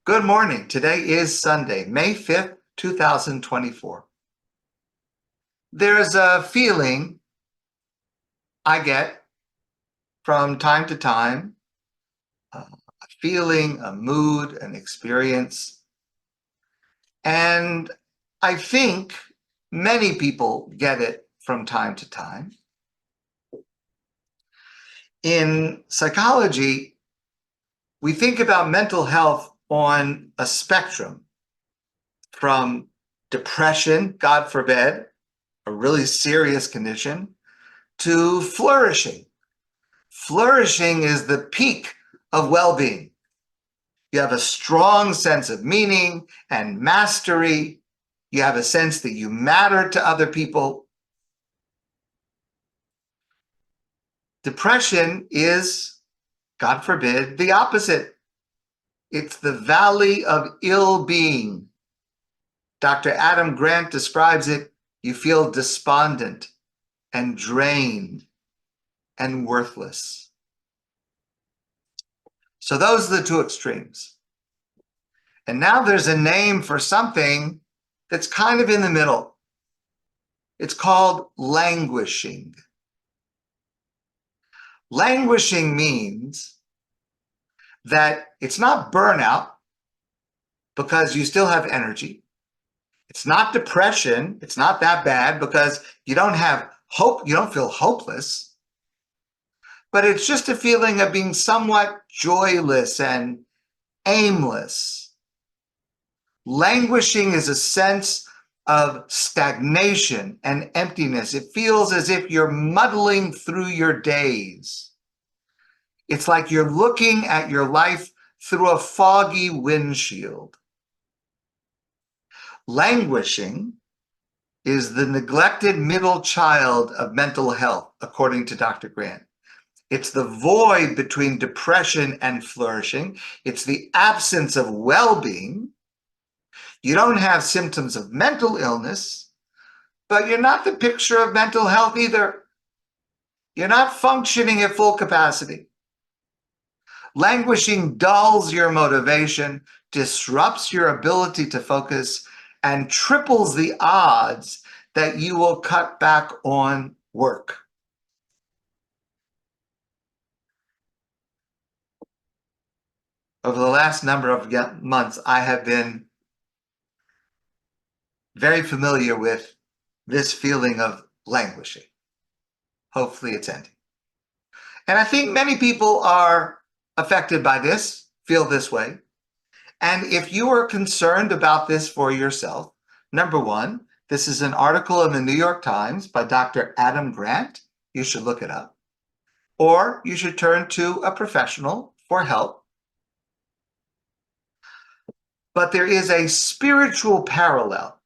Good morning. Today is Sunday, May 5th, 2024. There's a feeling I get from time to time, a feeling, a mood, an experience. And I think many people get it from time to time. In psychology, we think about mental health on a spectrum from depression, God forbid, a really serious condition, to flourishing. Flourishing is the peak of well-being. You have a strong sense of meaning and mastery. You have a sense that you matter to other people. Depression is, God forbid, the opposite. It's the valley of ill-being. Dr. Adam Grant describes it. You feel despondent and drained and worthless. So those are the two extremes. And now there's a name for something that's kind of in the middle. It's called languishing. Languishing means that it's not burnout because you still have energy. It's not depression. It's not that bad because you don't have hope. You don't feel hopeless. But it's just a feeling of being somewhat joyless and aimless. Languishing is a sense of stagnation and emptiness. It feels as if you're muddling through your days. It's like you're looking at your life through a foggy windshield. Languishing is the neglected middle child of mental health, according to Dr. Grant. It's the void between depression and flourishing. It's the absence of well-being. You don't have symptoms of mental illness, but you're not the picture of mental health either. You're not functioning at full capacity. Languishing dulls your motivation, disrupts your ability to focus, and triples the odds that you will cut back on work. Over the last number of months, I have been very familiar with this feeling of languishing. Hopefully it's ending. And I think many people are affected by this, feel this way. And if you are concerned about this for yourself, number one, this is an article in the New York Times by Dr. Adam Grant. You should look it up. Or you should turn to a professional for help. But there is a spiritual parallel.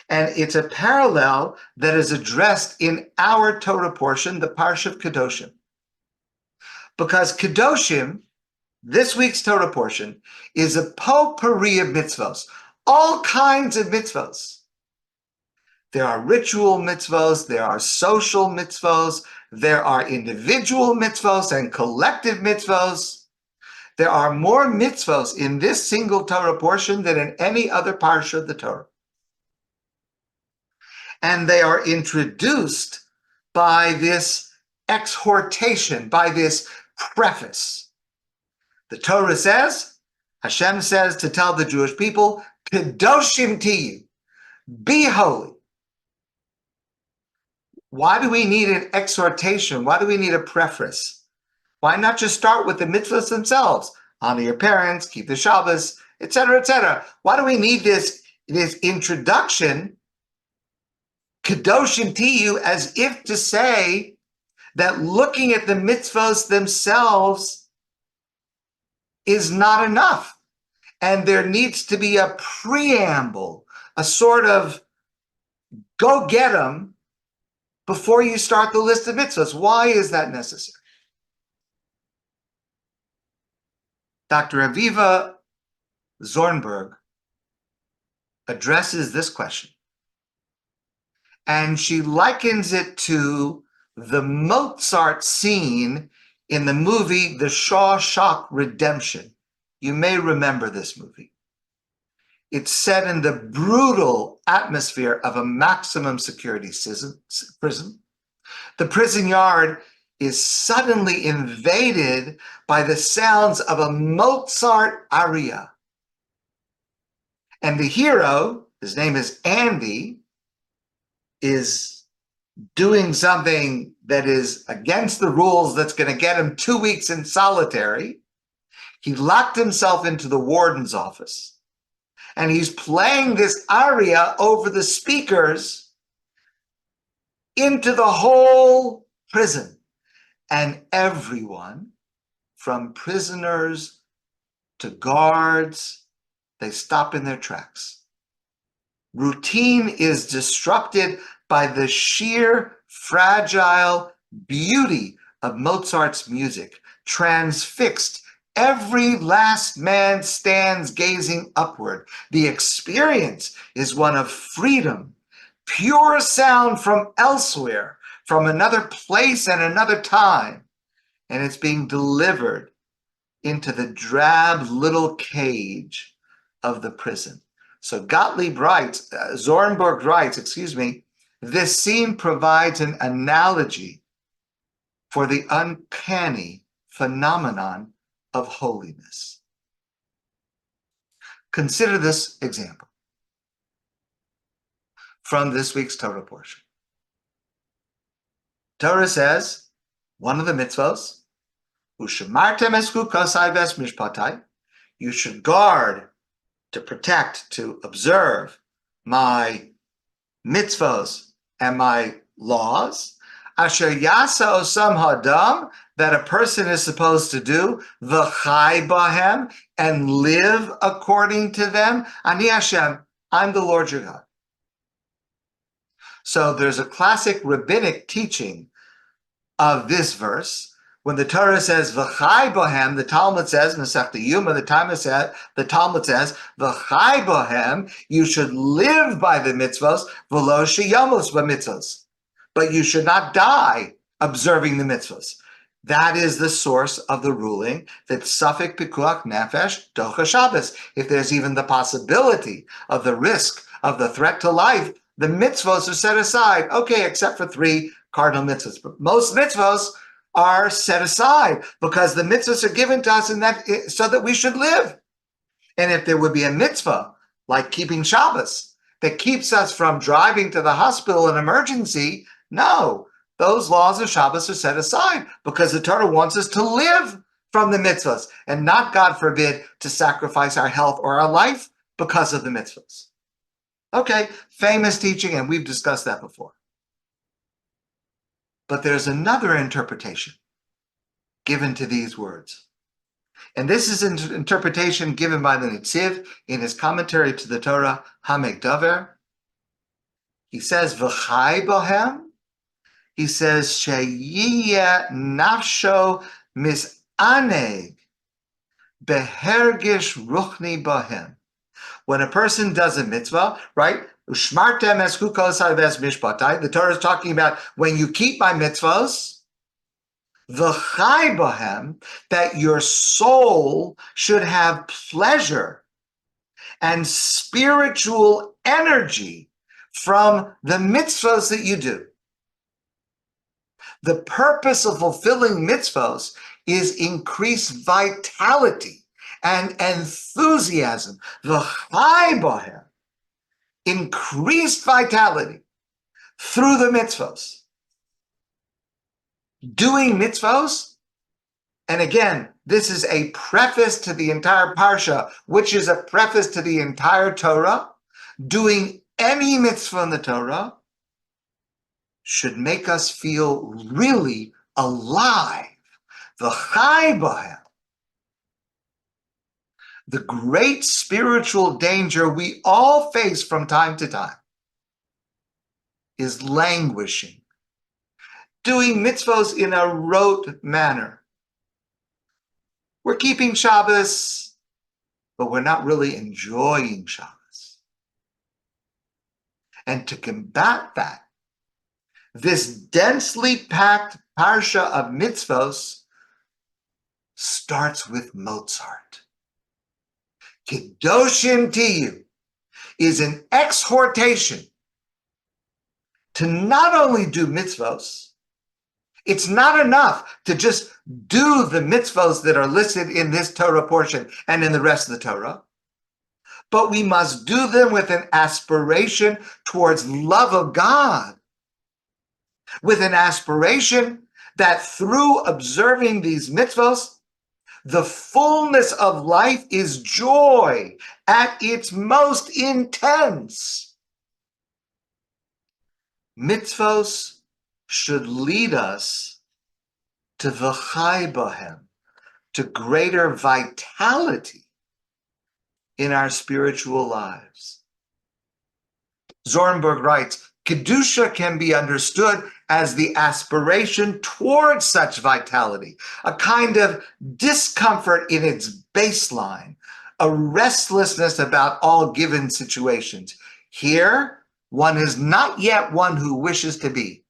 And it's a parallel that is addressed in our Torah portion, the Parsha of Kedoshim. Because Kedoshim, this week's Torah portion, is a potpourri of mitzvos, all kinds of mitzvos. There are ritual mitzvos, there are social mitzvos, there are individual mitzvos and collective mitzvos. There are more mitzvos in this single Torah portion than in any other parsha of the Torah. And they are introduced by this exhortation, by this preface. The Torah says, Hashem says to tell the Jewish people, Kedoshim Tihiyu, be holy. Why do we need an exhortation? Why do we need a preface? Why not just start with the mitzvahs themselves? Honor your parents, keep the Shabbos, etc., etc. Why do we need this introduction, Kedoshim Tihiyu, as if to say that looking at the mitzvahs themselves is not enough? And there needs to be a preamble, a sort of go get them before you start the list of mitzvahs. Why is that necessary? Dr. Aviva Zornberg addresses this question, and she likens it to the Mozart scene in the movie The Shawshank Redemption. You may remember this movie. It's set in the brutal atmosphere of a maximum security prison. The prison yard is suddenly invaded by the sounds of a Mozart aria. And the hero, his name is Andy, is doing something that is against the rules that's going to get him 2 weeks in solitary. He locked himself into the warden's office, and he's playing this aria over the speakers into the whole prison. And everyone, from prisoners to guards, they stop in their tracks. Routine is disrupted by the sheer fragile beauty of Mozart's music. Transfixed, every last man stands gazing upward. The experience is one of freedom, pure sound from elsewhere, from another place and another time, and it's being delivered into the drab little cage of the prison. So Zornberg writes, this scene provides an analogy for the uncanny phenomenon of holiness. Consider this example from this week's Torah portion. Torah says, one of the mitzvos, Ushamartem es chukosai ves mishpatai, you should guard, to protect, to observe my mitzvos and my laws, asher yasa osam hadam, that a person is supposed to do, v'chai bahem, and live according to them. Ani Hashem, I'm the Lord your God. So there's a classic rabbinic teaching of this verse. When the Torah says v'chai bohem, the Talmud says, Masechta Yuma, the Talmud says, v'chai bohem, you should live by the mitzvos, v'lo sheyamos b'mitzvos, but you should not die observing the mitzvos. That is the source of the ruling that Safek Pikuach Nefesh Docha Shabbos. If there's even the possibility of the risk of the threat to life, the mitzvos are set aside. Okay, except for 3 cardinal mitzvos. But most mitzvos are set aside because the mitzvahs are given to us in that so that we should live. And if there would be a mitzvah like keeping Shabbos that keeps us from driving to the hospital in emergency, no, those laws of Shabbos are set aside because the Torah wants us to live from the mitzvahs and not, God forbid, to sacrifice our health or our life because of the mitzvahs. Okay, famous teaching, and we've discussed that before. But there's another interpretation given to these words. And this is an interpretation given by the Netziv in his commentary to the Torah, HaMekdaver. He says, V'chai bohem. He says, Sheyiyeh nafsho misaneg behergish ruchni bohem. When a person does a mitzvah, right? Ushmartem es chukosai ves mishpatai. The Torah is talking about when you keep my mitzvahs, v'chai bohem, that your soul should have pleasure and spiritual energy from the mitzvahs that you do. The purpose of fulfilling mitzvahs is increased vitality and enthusiasm. V'chai bohem, increased vitality through the mitzvahs. Doing mitzvahs, and again, this is a preface to the entire parsha, which is a preface to the entire Torah. Doing any mitzvah in the Torah should make us feel really alive. V'chai bohem. The great spiritual danger we all face from time to time is languishing, doing mitzvos in a rote manner. We're keeping Shabbos, but we're not really enjoying Shabbos. And to combat that, this densely packed parsha of mitzvos starts with Mozart. Kedoshim Tihiyu is an exhortation to not only do mitzvos. It's not enough to just do the mitzvos that are listed in this Torah portion and in the rest of the Torah, but we must do them with an aspiration towards love of God, with an aspiration that through observing these mitzvos, the fullness of life is joy at its most intense. Mitzvos should lead us to v'chai bahem, to greater vitality in our spiritual lives. Zornberg writes, Kedusha can be understood as the aspiration towards such vitality, a kind of discomfort in its baseline, a restlessness about all given situations. Here, one is not yet one who wishes to be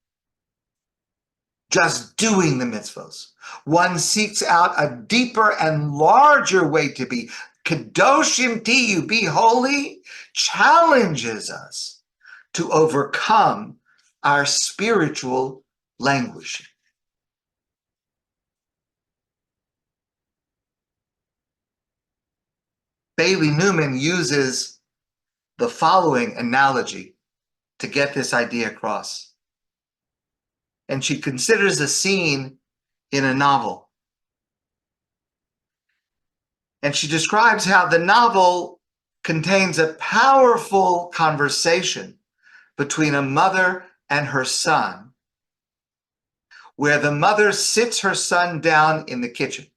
just doing the mitzvos. One seeks out a deeper and larger way to be. Kedoshim Tihiyu, be holy, challenges us to overcome our spiritual languishing. Bailey Newman uses the following analogy to get this idea across. And she considers a scene in a novel. And she describes how the novel contains a powerful conversation between a mother and her son, where the mother sits her son down in the kitchen.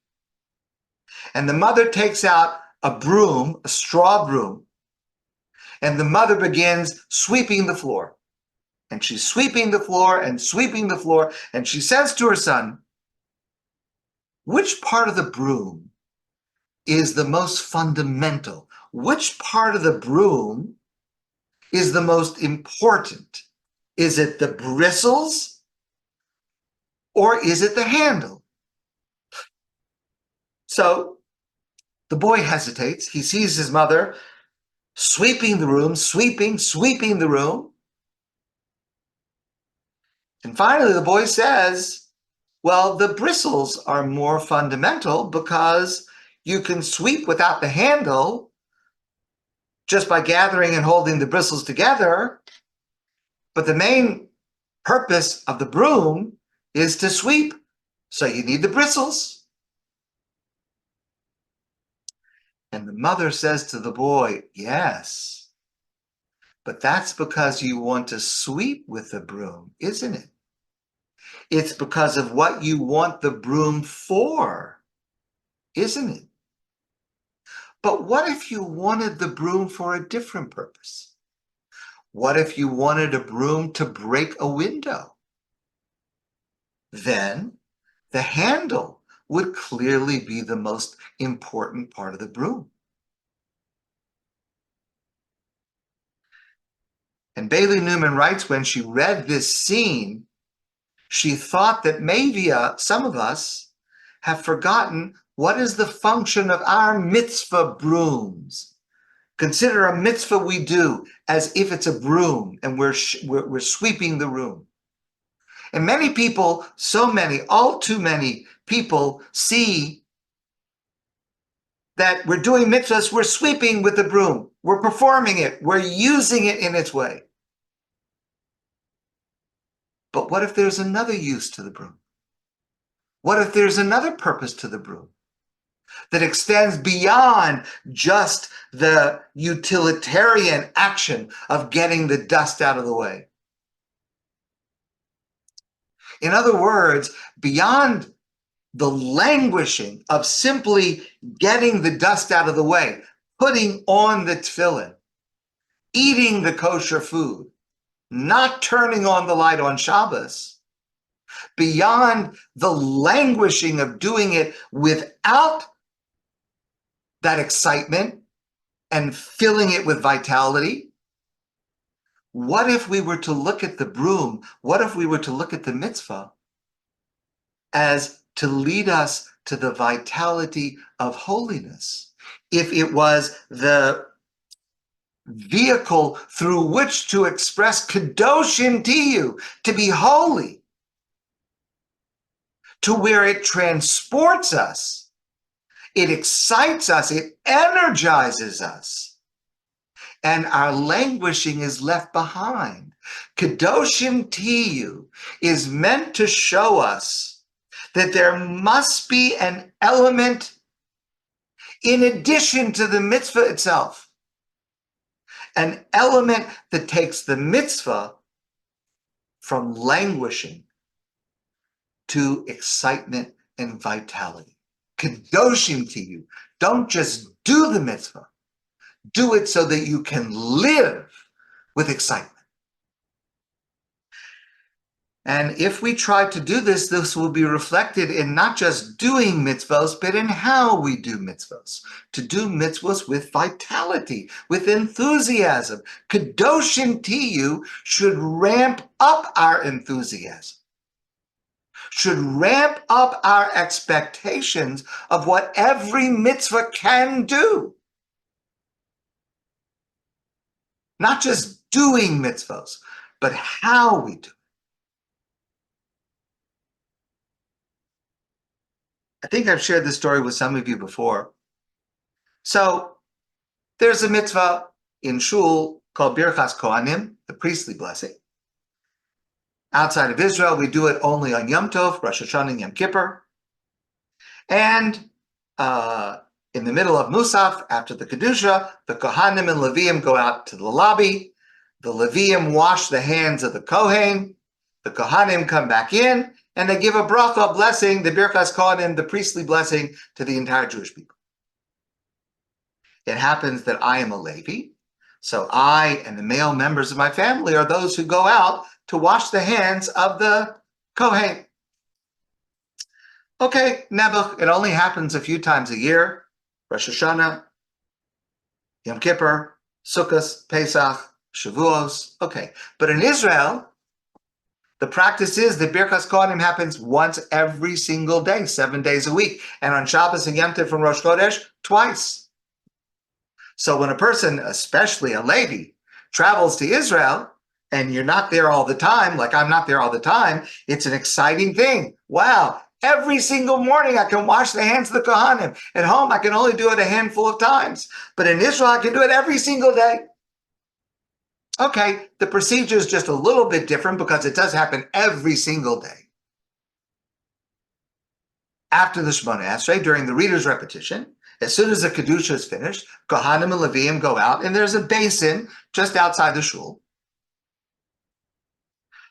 And the mother takes out a broom, a straw broom, and the mother begins sweeping the floor. And she's sweeping the floor and sweeping the floor, and she says to her son, which part of the broom is the most fundamental? Which part of the broom is the most important? Is it the bristles or is it the handle? So the boy hesitates. He sees his mother sweeping the room, sweeping the room. And finally, the boy says, well, the bristles are more fundamental because you can sweep without the handle just by gathering and holding the bristles together. But the main purpose of the broom is to sweep. So you need the bristles. And the mother says to the boy, yes, but that's because you want to sweep with the broom, isn't it? It's because of what you want the broom for, isn't it? But what if you wanted the broom for a different purpose? What if you wanted a broom to break a window? Then the handle would clearly be the most important part of the broom. And Bailey Newman writes, when she read this scene, she thought that maybe some of us have forgotten what is the function of our mitzvah brooms. Consider a mitzvah we do as if it's a broom and we're sweeping the room. And many people, all too many people see that we're doing mitzvahs, we're sweeping with the broom, we're performing it, we're using it in its way. But what if there's another use to the broom? What if there's another purpose to the broom that extends beyond just the utilitarian action of getting the dust out of the way? In other words, beyond the languishing of simply getting the dust out of the way, putting on the tefillin, eating the kosher food, not turning on the light on Shabbos, beyond the languishing of doing it without that excitement and filling it with vitality, what if we were to look at the broom, what if we were to look at the mitzvah as to lead us to the vitality of holiness? if it was the vehicle through which to express Kedoshim Tihiyu, to be holy, to where it transports us, it excites us, it energizes us, and our languishing is left behind. Kedoshim Tihiyu is meant to show us that there must be an element in addition to the mitzvah itself, an element that takes the mitzvah from languishing to excitement and vitality. Kedoshim Tihiyu. Don't just do the mitzvah. Do it so that you can live with excitement. And if we try to do this, this will be reflected in not just doing mitzvahs, but in how we do mitzvahs. To do mitzvahs with vitality, with enthusiasm. Kedoshim Tihiyu should ramp up our enthusiasm, should ramp up our expectations of what every mitzvah can do. Not just doing mitzvahs, but how we do it. I think I've shared this story with some of you before. So there's a mitzvah in shul called Birchas Kohanim, the priestly blessing. Outside of Israel, we do it only on Yom Tov, Rosh Hashanah, and Yom Kippur. And in the middle of Musaf, after the Kedusha, the Kohanim and Leviim go out to the lobby. The Leviim wash the hands of the Kohen. The Kohanim come back in, and they give a bracha, blessing, the Birchas Kohanim, the priestly blessing, to the entire Jewish people. It happens that I am a Levi, so I and the male members of my family are those who go out to wash the hands of the Kohen. Okay, Nebuch, it only happens a few times a year. Rosh Hashanah, Yom Kippur, Sukkot, Pesach, Shavuos. Okay, but in Israel, the practice is that Birchas Kohanim happens once every single day, 7 days a week. And on Shabbos and Yom Tov from Rosh Chodesh, twice. So when a person, especially a lady, travels to Israel, and you're not there all the time, like I'm not there all the time, it's an exciting thing. Wow, every single morning I can wash the hands of the Kohanim. At home, I can only do it a handful of times. But in Israel, I can do it every single day. Okay, the procedure is just a little bit different because it does happen every single day. After the Shemona Esrei, during the reader's repetition, as soon as the Kedusha is finished, Kohanim and Leviim go out, and there's a basin just outside the shul.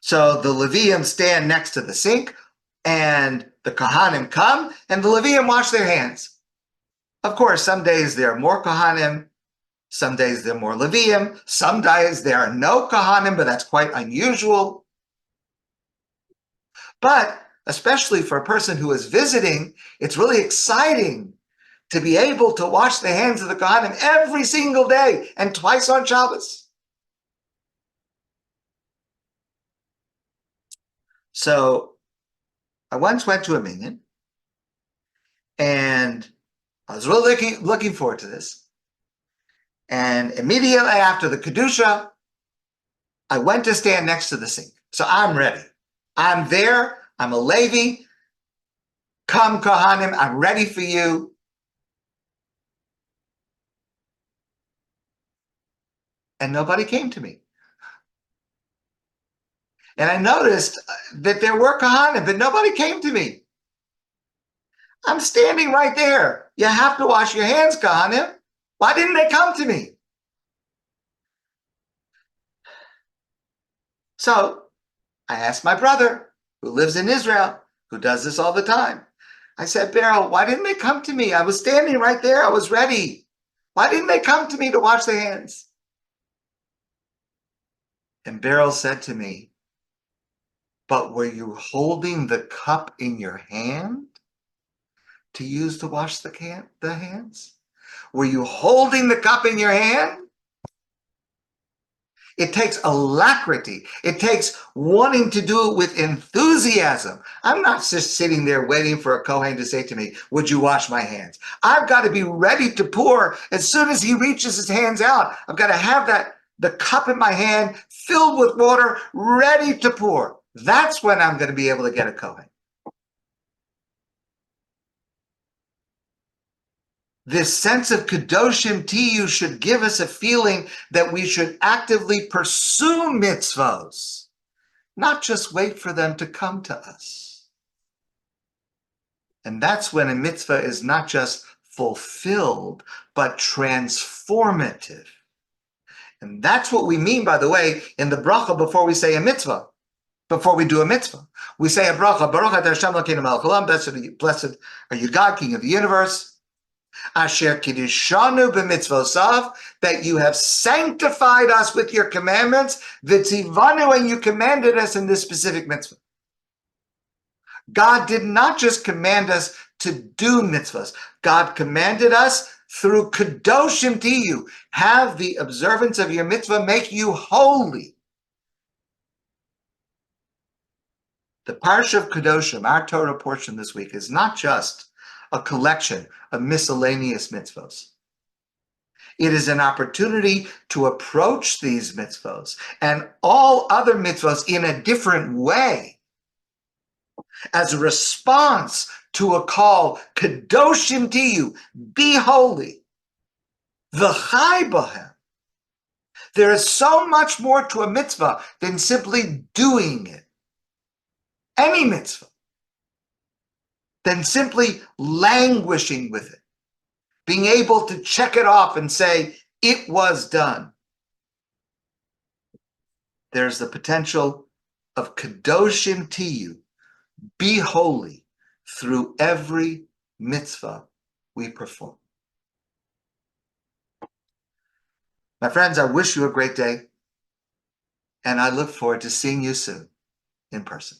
So the Leviim stand next to the sink, and the Kohanim come, and the Leviim wash their hands. Of course, some days there are more Kohanim, some days there are more Leviim, some days there are no Kohanim, but that's quite unusual. But especially for a person who is visiting, it's really exciting to be able to wash the hands of the Kohanim every single day and twice on Shabbos. So I once went to a minyan, and I was really looking forward to this. And immediately after the Kedusha, I went to stand next to the sink. So I'm ready. I'm there. I'm a Levi. Come, Kohanim, I'm ready for you. And nobody came to me. And I noticed that there were Kohanim, but nobody came to me. I'm standing right there. You have to wash your hands, Kohanim. Why didn't they come to me? So I asked my brother, who lives in Israel, who does this all the time. I said, Beryl, why didn't they come to me? I was standing right there. I was ready. Why didn't they come to me to wash their hands? And Beryl said to me, but were you holding the cup in your hand to use to wash the hands? Were you holding the cup in your hand? It takes alacrity. It takes wanting to do it with enthusiasm. I'm not just sitting there waiting for a Kohen to say to me, would you wash my hands? I've got to be ready to pour as soon as he reaches his hands out. I've got to have the cup in my hand filled with water, ready to pour. That's when I'm going to be able to get a Kohen. This sense of Kedoshim Tihiyu should give us a feeling that we should actively pursue mitzvos, not just wait for them to come to us. And that's when a mitzvah is not just fulfilled, but transformative. And that's what we mean, by the way, in the bracha before we say a mitzvah, before we do a mitzvah. We say a bracha, Baruch atah Hashem Elokeinu melech haolam, blessed are you, God, King of the universe, Asher kiddushanu b'mitzvosav, that you have sanctified us with your commandments, v'tzivanu, and you commanded us in this specific mitzvah. God did not just command us to do mitzvahs. God commanded us through Kedoshim Tihiyu, have the observance of your mitzvah make you holy. The Parsha of Kedoshim, our Torah portion this week, is not just a collection of miscellaneous mitzvos. It is an opportunity to approach these mitzvos and all other mitzvos in a different way, as a response to a call, Kedoshim Tihiyu, be holy, v'chai b'hem. There is so much more to a mitzvah than simply doing it. Any mitzvah. Than simply languishing with it. Being able to check it off and say, it was done. There's the potential of Kedoshim Tihiyu, be holy, through every mitzvah we perform. My friends, I wish you a great day, and I look forward to seeing you soon in person.